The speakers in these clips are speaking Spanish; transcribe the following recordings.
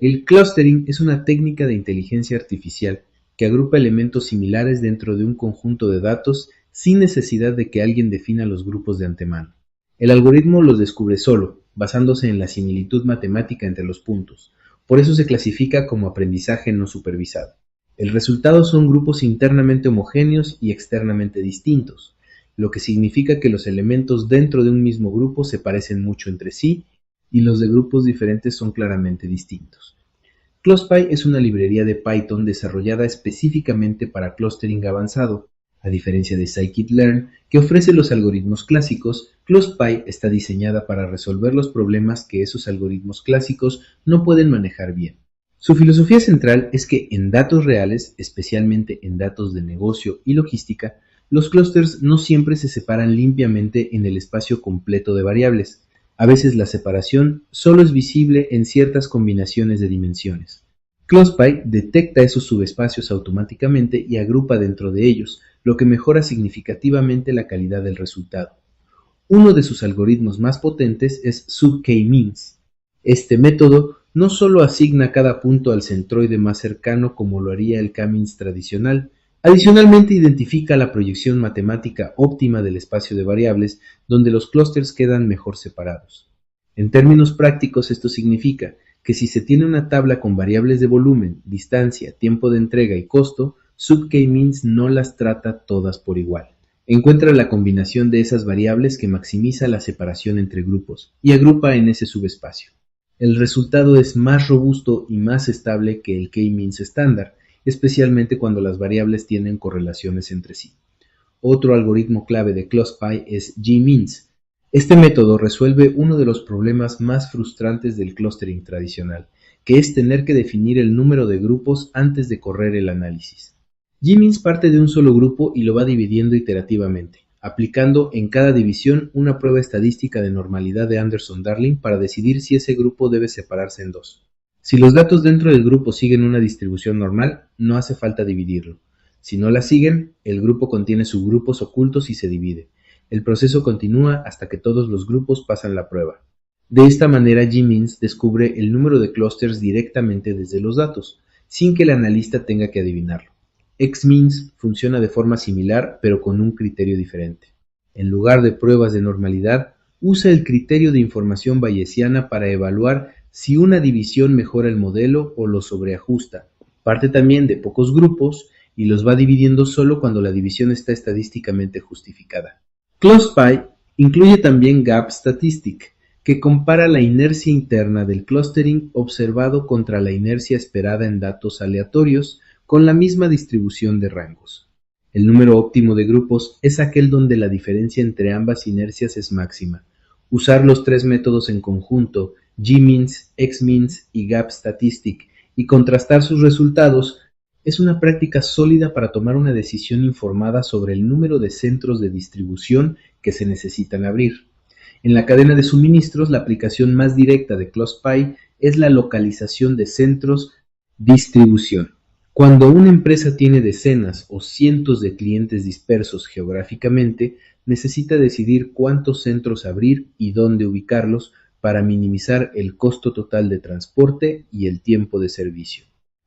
El clustering es una técnica de inteligencia artificial que agrupa elementos similares dentro de un conjunto de datos sin necesidad de que alguien defina los grupos de antemano. El algoritmo los descubre solo, basándose en la similitud matemática entre los puntos. Por eso se clasifica como aprendizaje no supervisado. El resultado son grupos internamente homogéneos y externamente distintos, lo que significa que los elementos dentro de un mismo grupo se parecen mucho entre sí y los de grupos diferentes son claramente distintos. CluSPy es una librería de Python desarrollada específicamente para clustering avanzado. A diferencia de scikit-learn, que ofrece los algoritmos clásicos, CluSPy está diseñada para resolver los problemas que esos algoritmos clásicos no pueden manejar bien. Su filosofía central es que en datos reales, especialmente en datos de negocio y logística, los clústeres no siempre se separan limpiamente en el espacio completo de variables. A veces la separación solo es visible en ciertas combinaciones de dimensiones. CluSPy detecta esos subespacios automáticamente y agrupa dentro de ellos, lo que mejora significativamente la calidad del resultado. Uno de sus algoritmos más potentes es subk-means. Este método no solo asigna cada punto al centroide más cercano como lo haría el k-means tradicional, adicionalmente identifica la proyección matemática óptima del espacio de variables donde los clústeres quedan mejor separados. En términos prácticos esto significa que si se tiene una tabla con variables de volumen, distancia, tiempo de entrega y costo, subk-means no las trata todas por igual. Encuentra la combinación de esas variables que maximiza la separación entre grupos y agrupa en ese subespacio. El resultado es más robusto y más estable que el k-means estándar, especialmente cuando las variables tienen correlaciones entre sí. Otro algoritmo clave de CluSPy es gmeans. Este método resuelve uno de los problemas más frustrantes del clustering tradicional, que es tener que definir el número de grupos antes de correr el análisis. Gmeans parte de un solo grupo y lo va dividiendo iterativamente, aplicando en cada división una prueba estadística de normalidad de Anderson-Darling para decidir si ese grupo debe separarse en dos. Si los datos dentro del grupo siguen una distribución normal, no hace falta dividirlo. Si no la siguen, el grupo contiene subgrupos ocultos y se divide. El proceso continúa hasta que todos los grupos pasan la prueba. De esta manera, gmeans descubre el número de clústeres directamente desde los datos, sin que el analista tenga que adivinarlo. Xmeans funciona de forma similar, pero con un criterio diferente. En lugar de pruebas de normalidad, usa el criterio de información bayesiana para evaluar si una división mejora el modelo o lo sobreajusta. Parte también de pocos grupos y los va dividiendo solo cuando la división está estadísticamente justificada. CluSPy incluye también Gap Statistic, que compara la inercia interna del clustering observado contra la inercia esperada en datos aleatorios con la misma distribución de rangos. El número óptimo de grupos es aquel donde la diferencia entre ambas inercias es máxima. Usar los tres métodos en conjunto, gmeans, xmeans y Gap Statistic, y contrastar sus resultados es una práctica sólida para tomar una decisión informada sobre el número de centros de distribución que se necesitan abrir. En la cadena de suministros, la aplicación más directa de CluSPy es la localización de centros distribución. Cuando una empresa tiene decenas o cientos de clientes dispersos geográficamente, necesita decidir cuántos centros abrir y dónde ubicarlos para minimizar el costo total de transporte y el tiempo de servicio.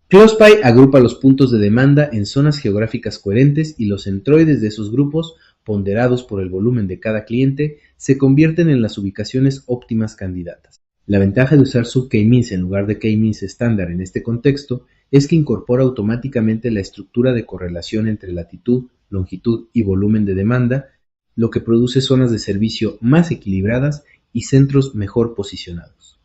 CluSPy agrupa los puntos de demanda en zonas geográficas coherentes y los centroides de esos grupos, ponderados por el volumen de cada cliente, se convierten en las ubicaciones óptimas candidatas. La ventaja de usar subk-means en lugar de k-means estándar en este contexto es que incorpora automáticamente la estructura de correlación entre latitud, longitud y volumen de demanda, lo que produce zonas de servicio más equilibradas y centros mejor posicionados.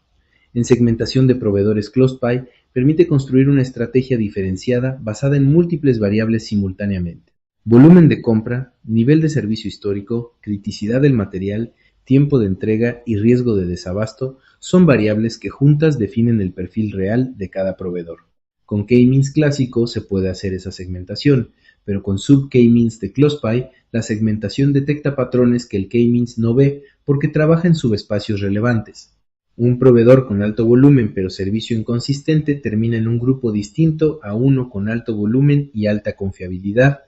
En segmentación de proveedores, CluSPy permite construir una estrategia diferenciada basada en múltiples variables simultáneamente. Volumen de compra, nivel de servicio histórico, criticidad del material, tiempo de entrega y riesgo de desabasto son variables que juntas definen el perfil real de cada proveedor. Con k-means clásico se puede hacer esa segmentación, pero con subk-means de CluSPy la segmentación detecta patrones que el k-means no ve porque trabaja en subespacios relevantes. Un proveedor con alto volumen pero servicio inconsistente termina en un grupo distinto a uno con alto volumen y alta confiabilidad,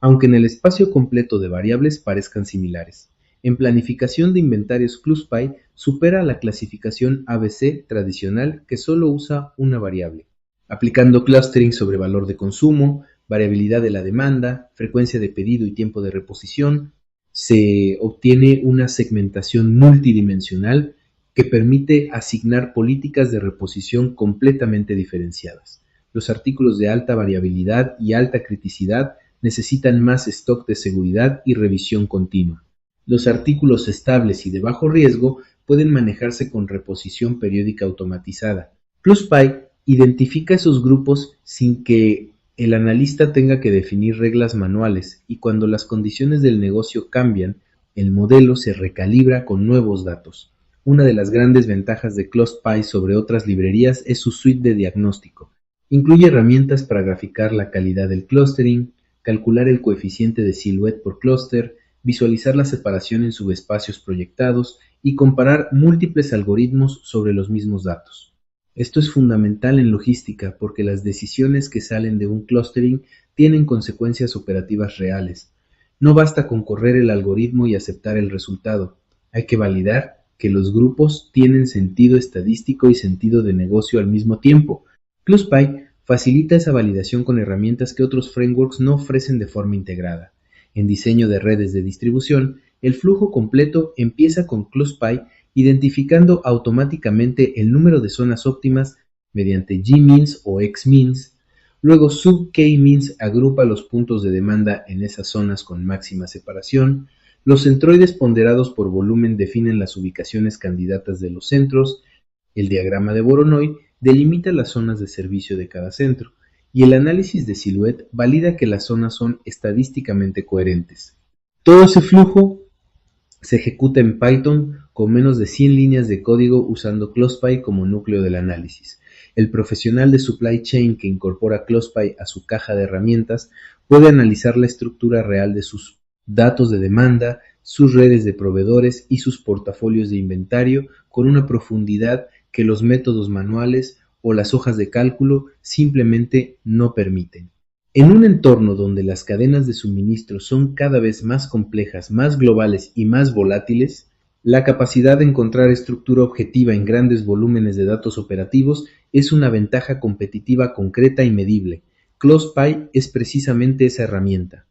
aunque en el espacio completo de variables parezcan similares. En planificación de inventarios, CluSPy supera a la clasificación ABC tradicional que solo usa una variable, aplicando clustering sobre valor de consumo, variabilidad de la demanda, frecuencia de pedido y tiempo de reposición. Se obtiene una segmentación multidimensional que permite asignar políticas de reposición completamente diferenciadas. Los artículos de alta variabilidad y alta criticidad necesitan más stock de seguridad y revisión continua. Los artículos estables y de bajo riesgo pueden manejarse con reposición periódica automatizada. CluSPy identifica esos grupos sin que el analista tenga que definir reglas manuales, y cuando las condiciones del negocio cambian, el modelo se recalibra con nuevos datos. Una de las grandes ventajas de CluSPy sobre otras librerías es su suite de diagnóstico. Incluye herramientas para graficar la calidad del clustering, calcular el coeficiente de silhouette por clúster, visualizar la separación en subespacios proyectados y comparar múltiples algoritmos sobre los mismos datos. Esto es fundamental en logística porque las decisiones que salen de un clustering tienen consecuencias operativas reales. No basta con correr el algoritmo y aceptar el resultado. Hay que validar que los grupos tienen sentido estadístico y sentido de negocio al mismo tiempo. CluSPy facilita esa validación con herramientas que otros frameworks no ofrecen de forma integrada. En diseño de redes de distribución, el flujo completo empieza con CluSPy identificando automáticamente el número de zonas óptimas mediante Gmeans o Xmeans. Luego sub-K-means agrupa los puntos de demanda en esas zonas con máxima separación. Los centroides ponderados por volumen definen las ubicaciones candidatas de los centros. El diagrama de Voronoi delimita las zonas de servicio de cada centro, y el análisis de silhouette valida que las zonas son estadísticamente coherentes. Todo ese flujo se ejecuta en Python con menos de 100 líneas de código usando CluSPy como núcleo del análisis. El profesional de supply chain que incorpora CluSPy a su caja de herramientas puede analizar la estructura real de sus datos de demanda, sus redes de proveedores y sus portafolios de inventario con una profundidad que los métodos manuales o las hojas de cálculo simplemente no permiten. En un entorno donde las cadenas de suministro son cada vez más complejas, más globales y más volátiles, la capacidad de encontrar estructura objetiva en grandes volúmenes de datos operativos es una ventaja competitiva concreta y medible. CluSPy es precisamente esa herramienta.